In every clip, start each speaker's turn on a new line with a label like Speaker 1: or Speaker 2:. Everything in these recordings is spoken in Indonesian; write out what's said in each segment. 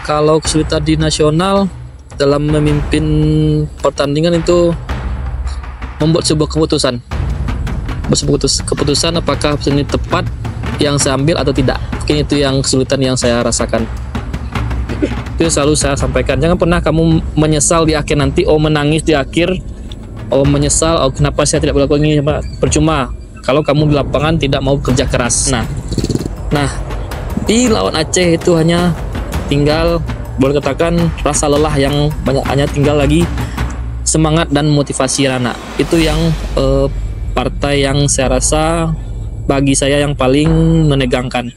Speaker 1: Kalau kesulitan di nasional dalam memimpin pertandingan itu membuat sebuah keputusan. Keputusan apakah ini tepat yang saya ambil atau tidak. Mungkin itu yang kesulitan yang saya rasakan. Itu selalu saya sampaikan. Jangan pernah kamu menyesal di akhir nanti, menangis di akhir, menyesal, kenapa saya tidak melakukan ini. Percuma kalau kamu di lapangan tidak mau kerja keras. Nah, di lawan Aceh itu hanya tinggal, boleh katakan, rasa lelah yang banyak, hanya tinggal lagi semangat dan motivasi anak. Itu yang partai yang saya rasa bagi saya yang paling menegangkan.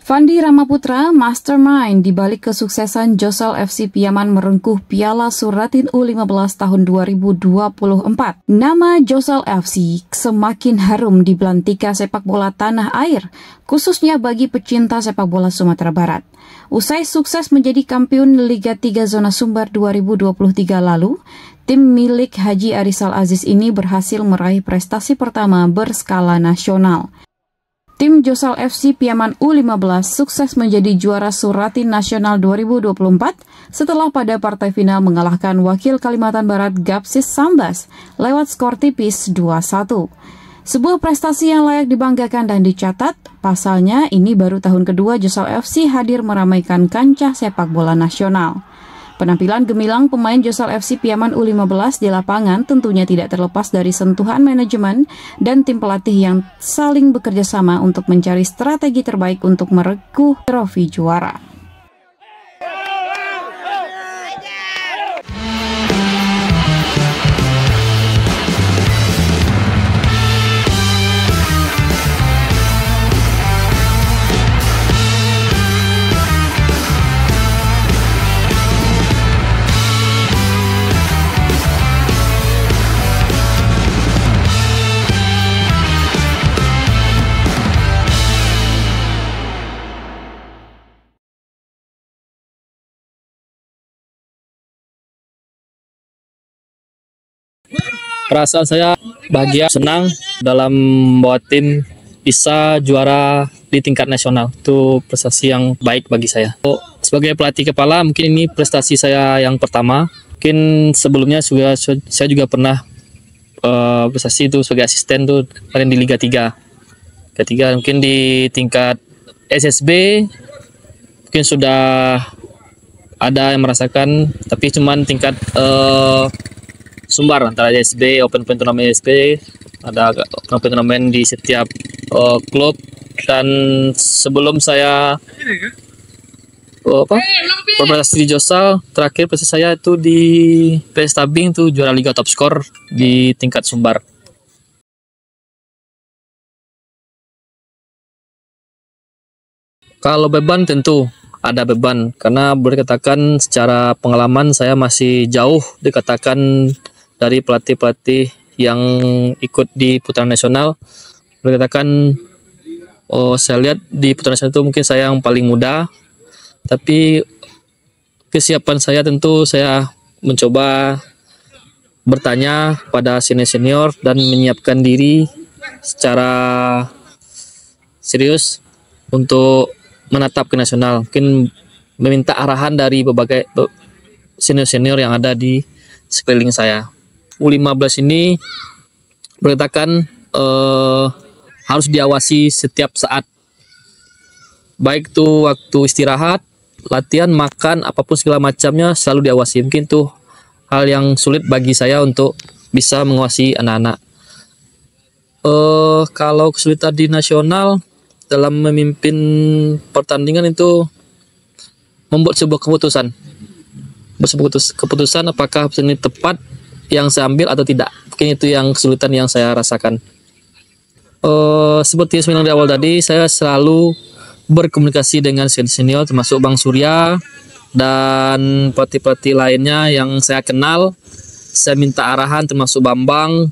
Speaker 2: Fandi Ramaputra, mastermind di balik kesuksesan Josal FC Piaman merengkuh Piala Suratin U15 tahun 2024. Nama Josal FC semakin harum di belantika sepak bola tanah air, khususnya bagi pecinta sepak bola Sumatera Barat. Usai sukses menjadi kampiun Liga 3 Zona Sumbar 2023 lalu, tim milik Haji Arisal Aziz ini berhasil meraih prestasi pertama berskala nasional. Tim Josal FC Piaman U15 sukses menjadi juara Suratin Nasional 2024 setelah pada partai final mengalahkan wakil Kalimantan Barat Gapsis Sambas lewat skor tipis 2-1. Sebuah prestasi yang layak dibanggakan dan dicatat, pasalnya ini baru tahun kedua Josal FC hadir meramaikan kancah sepak bola nasional. Penampilan gemilang pemain Josal FC Piaman U15 di lapangan tentunya tidak terlepas dari sentuhan manajemen dan tim pelatih yang saling bekerja sama untuk mencari strategi terbaik untuk merengkuh trofi juara.
Speaker 1: Perasaan saya bahagia, senang dalam membawa tim bisa juara di tingkat nasional. Itu prestasi yang baik bagi saya. Sebagai pelatih kepala, mungkin ini prestasi saya yang pertama. Mungkin sebelumnya saya juga pernah prestasi itu sebagai asisten tuh kemarin di Liga 3. Liga 3 mungkin di tingkat SSB mungkin sudah ada yang merasakan, tapi cuman tingkat Sumbar, antara SSB, Open Turnamen SSB, ada Open Turnamen di setiap klub. Dan sebelum saya berprestasi di Josal, terakhir prestasi saya itu di PS Tabing tuh juara Liga Top Skor di tingkat Sumbar. Kalau beban tentu ada beban, karena boleh katakan secara pengalaman saya masih jauh dikatakan dari pelatih-pelatih yang ikut di putaran nasional. Boleh katakan saya lihat di putaran nasional itu mungkin saya yang paling muda, tapi kesiapan saya tentu saya mencoba bertanya pada senior-senior dan menyiapkan diri secara serius untuk menatap ke nasional. Mungkin meminta arahan dari berbagai senior-senior yang ada di sekeliling saya. U15 ini berkatakan harus diawasi setiap saat, baik itu waktu istirahat, latihan, makan, apapun segala macamnya selalu diawasi. Mungkin itu hal yang sulit bagi saya untuk bisa mengawasi anak-anak. Kalau kesulitan di nasional dalam memimpin pertandingan itu membuat sebuah keputusan apakah ini tepat yang saya ambil atau tidak. Mungkin itu yang kesulitan yang saya rasakan. Seperti yang saya bilang di awal tadi, saya selalu berkomunikasi dengan senior termasuk Bang Surya dan pelatih-pelatih lainnya yang saya kenal. Saya minta arahan, termasuk Bambang,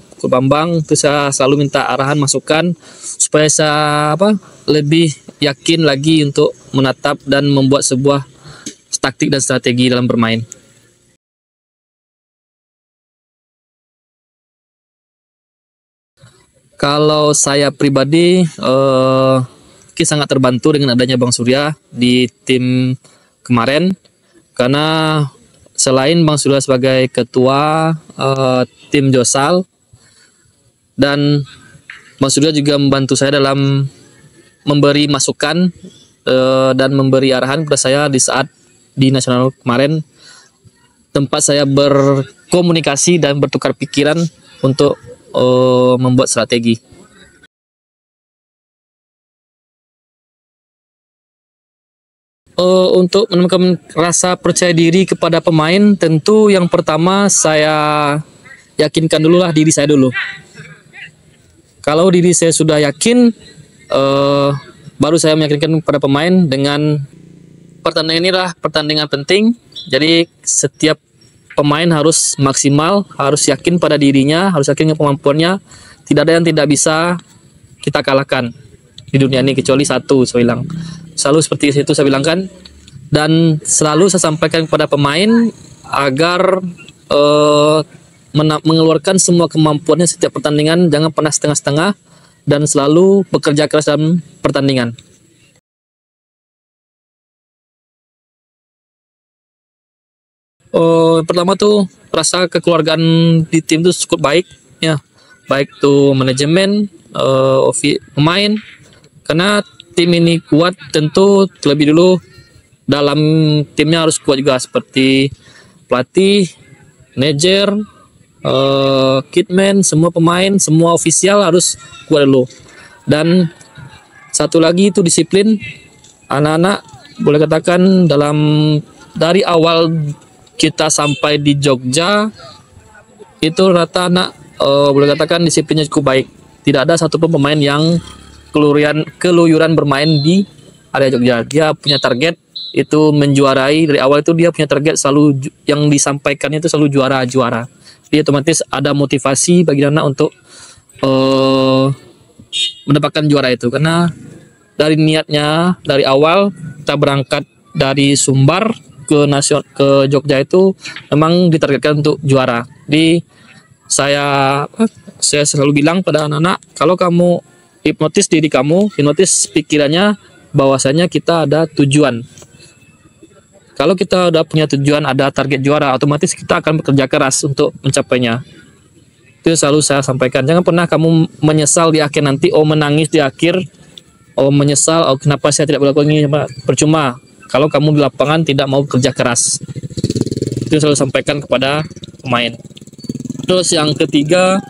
Speaker 1: itu saya selalu minta arahan, masukan supaya saya lebih yakin lagi untuk menatap dan membuat sebuah taktik dan strategi dalam bermain. Kalau saya pribadi sangat terbantu dengan adanya Bang Surya di tim kemarin, karena selain Bang Surya sebagai ketua tim Josal, dan Bang Surya juga membantu saya dalam memberi masukan dan memberi arahan kepada saya di saat di nasional kemarin, tempat saya berkomunikasi dan bertukar pikiran untuk membuat strategi. Untuk menemukan rasa percaya diri kepada pemain, tentu yang pertama saya yakinkan dulu lah diri saya dulu. Kalau diri saya sudah yakin, baru saya meyakinkan kepada pemain. Dengan pertandingan inilah pertandingan penting, jadi setiap pemain harus maksimal, harus yakin pada dirinya, harus yakin dengan kemampuannya. Tidak ada yang tidak bisa kita kalahkan di dunia ini kecuali satu, saya bilang. Selalu seperti itu saya bilang kan, dan selalu saya sampaikan kepada pemain agar mengeluarkan semua kemampuannya setiap pertandingan, jangan pernah setengah-setengah, dan selalu bekerja keras dalam pertandingan. Pertama tuh rasa kekeluargaan di tim tuh cukup baik ya, baik tuh manajemen, pemain, karena tim ini kuat tentu terlebih dulu dalam timnya harus kuat juga, seperti pelatih, manajer, kitman, semua pemain, semua ofisial harus kuat dulu. Dan satu lagi itu disiplin. Anak-anak boleh katakan dari awal kita sampai di Jogja itu rata anak boleh katakan disiplinnya cukup baik. Tidak ada satupun pemain yang keluyuran bermain di area Jogja. Dia punya target itu menjuarai. Dari awal itu dia punya target, selalu yang disampaikannya itu selalu juara. Dia otomatis ada motivasi bagi anak untuk mendapatkan juara itu, karena dari niatnya dari awal kita berangkat dari Sumbar ke Jogja itu memang ditargetkan untuk juara. Jadi saya selalu bilang pada anak-anak, kalau kamu hipnotis diri kamu, hipnotis pikirannya bahwasanya kita ada tujuan. Kalau kita udah punya tujuan, ada target juara, otomatis kita akan bekerja keras untuk mencapainya. Itu selalu saya sampaikan. Jangan pernah kamu menyesal di akhir nanti, menangis di akhir, menyesal, kenapa saya tidak melakukan ini. Percuma kalau kamu di lapangan tidak mau bekerja keras. Itu selalu sampaikan kepada pemain. Terus yang ketiga,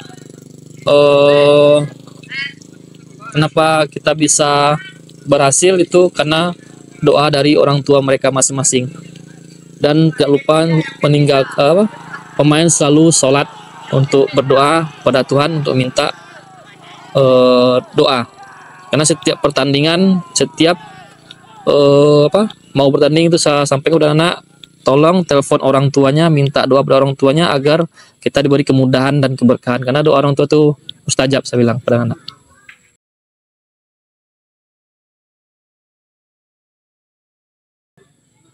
Speaker 1: kenapa kita bisa berhasil itu karena doa dari orang tua mereka masing-masing. Dan tidak lupa pemain selalu sholat untuk berdoa pada Tuhan, untuk minta doa. Karena setiap pertandingan, setiap mau bertanding itu saya sampaikan kepada anak, tolong telepon orang tuanya, minta doa pada orang tuanya agar kita diberi kemudahan dan keberkahan. Karena doa orang tua itu mustajab, saya bilang pada anak.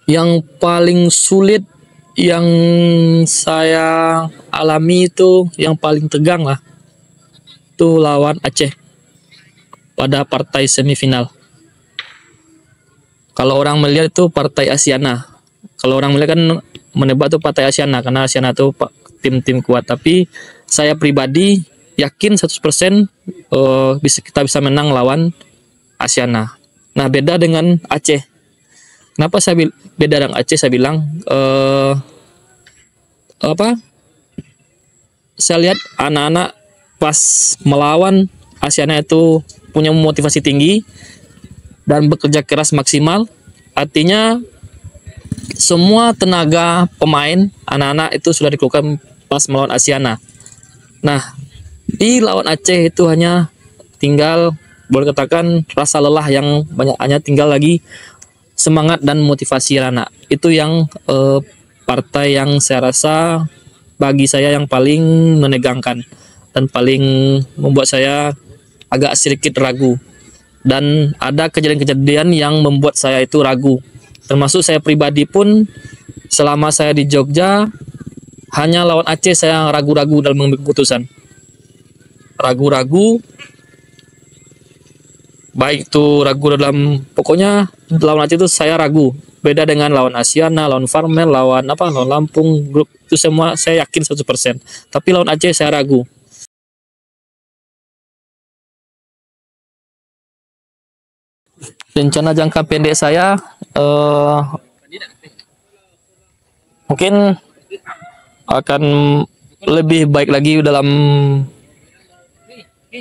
Speaker 1: Yang paling sulit yang saya alami itu, yang paling tegang lah, itu lawan Aceh pada partai semifinal. Kalau orang melihat itu partai Asiana. Kalau orang melihat kan menebak itu partai Asiana, karena Asiana itu tim-tim kuat. Tapi saya pribadi yakin 100% kita bisa menang lawan Asiana. Nah, beda dengan Aceh. Kenapa saya beda dengan Aceh? Saya bilang saya lihat anak-anak pas melawan Asiana itu punya motivasi tinggi dan bekerja keras maksimal. Artinya semua tenaga pemain anak-anak itu sudah dikeluarkan pas melawan Asiana. Nah, di lawan Aceh itu hanya tinggal, boleh katakan, rasa lelah yang banyak, hanya tinggal lagi semangat dan motivasi anak. Itu yang partai yang saya rasa bagi saya yang paling menegangkan dan paling membuat saya agak sedikit ragu. Dan ada kejadian-kejadian yang membuat saya itu ragu. Termasuk saya pribadi pun selama saya di Jogja, hanya lawan Aceh saya ragu-ragu dalam mengambil keputusan. Ragu-ragu baik itu ragu dalam, pokoknya lawan Aceh itu saya ragu. Beda dengan lawan Asiana, lawan Farmel, lawan Lampung grup itu semua saya yakin 100%. Tapi lawan Aceh saya ragu. Rencana jangka pendek saya mungkin akan lebih baik lagi dalam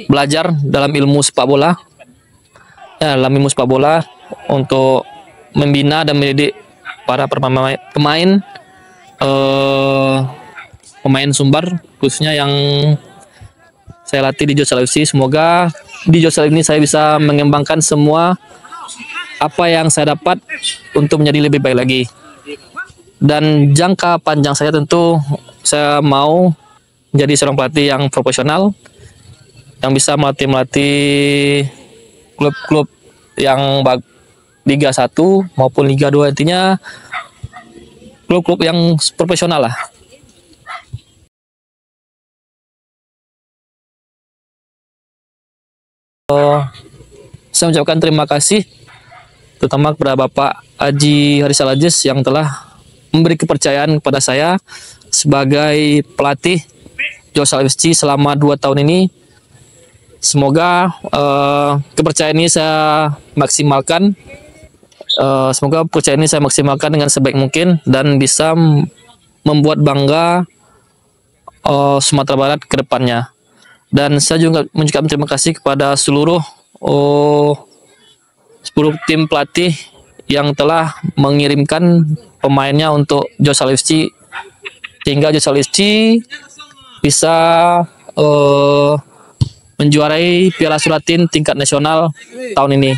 Speaker 1: belajar dalam ilmu sepak bola, dalam ilmu sepak bola untuk membina dan mendidik para pemain Sumbar, khususnya yang saya latih di Josal FC. Semoga di Josal ini saya bisa mengembangkan semua apa yang saya dapat untuk menjadi lebih baik lagi. Dan jangka panjang saya tentu saya mau menjadi seorang pelatih yang profesional, yang bisa melatih klub-klub yang Liga 1 maupun Liga 2, intinya klub-klub yang profesional lah. Saya mengucapkan terima kasih terutama kepada Bapak Haji Haris Al-Aziz yang telah memberi kepercayaan kepada saya sebagai pelatih Josal FC selama 2 tahun ini. Semoga kepercayaan ini saya maksimalkan. Semoga kepercayaan ini saya maksimalkan dengan sebaik mungkin dan bisa membuat bangga Sumatera Barat ke depannya. Dan saya juga mengucapkan terima kasih kepada seluruh 10 tim pelatih yang telah mengirimkan pemainnya untuk Josal FC, sehingga Josal FC bisa menjuarai Piala Suratin tingkat nasional tahun ini.